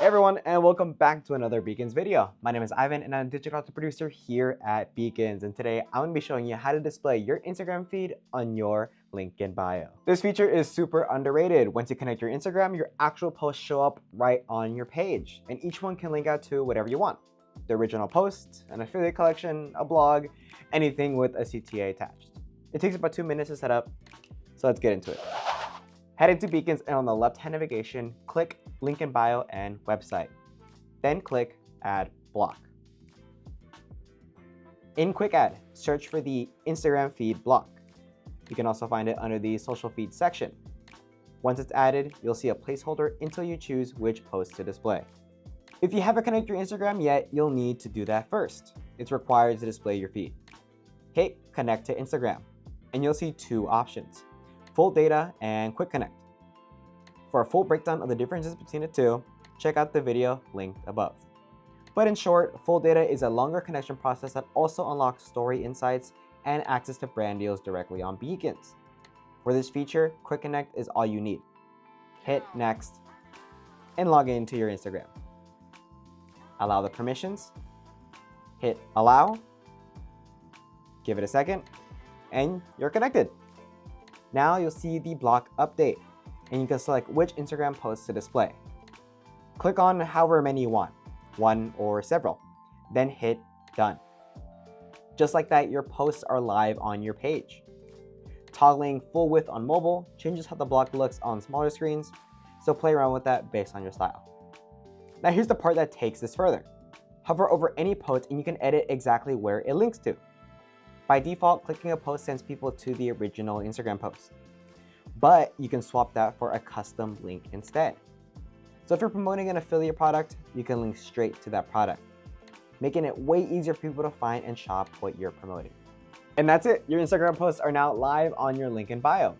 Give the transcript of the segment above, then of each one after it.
Hey everyone, and welcome back to another Beacons video. My name is Ivan and I'm a digital content producer here at Beacons, and today I'm going to be showing you how to display your Instagram feed on your link in bio. This feature is super underrated. Once you connect your Instagram, your actual posts show up right on your page, and each one can link out to whatever you want. The original post, an affiliate collection, a blog, anything with a CTA attached. It takes about 2 minutes to set up, so let's get into it. Head into Beacons and on the left-hand navigation, click Link in Bio and Website. Then click Add Block. In Quick Add, search for the Instagram feed block. You can also find it under the social feed section. Once it's added, you'll see a placeholder until you choose which post to display. If you haven't connected your Instagram yet, you'll need to do that first. It's required to display your feed. Hit Connect to Instagram, and you'll see two options: Full Data and Quick Connect. For a full breakdown of the differences between the two, check out the video linked above. But in short, Full Data is a longer connection process that also unlocks story insights and access to brand deals directly on Beacons. For this feature, Quick Connect is all you need. Hit Next and log into your Instagram. Allow the permissions, hit Allow, give it a second, and you're connected. Now you'll see the block update, and you can select which Instagram posts to display. Click on however many you want, one or several, then hit Done. Just like that, your posts are live on your page. Toggling full width on mobile changes how the block looks on smaller screens, so play around with that based on your style. Now here's the part that takes this further. Hover over any post and you can edit exactly where it links to. By default, clicking a post sends people to the original Instagram post, but you can swap that for a custom link instead. So if you're promoting an affiliate product, you can link straight to that product, making it way easier for people to find and shop what you're promoting. And that's it. Your Instagram posts are now live on your link in bio.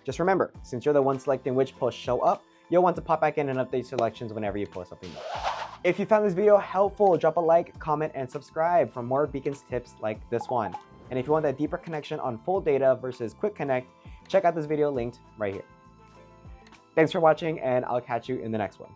Just remember, since you're the one selecting which posts show up, you'll want to pop back in and update selections whenever you post something new. If you found this video helpful, drop a like, comment, and subscribe for more Beacons tips like this one. And if you want that deeper connection on Full Data versus Quick Connect, check out this video linked right here. Thanks for watching, and I'll catch you in the next one.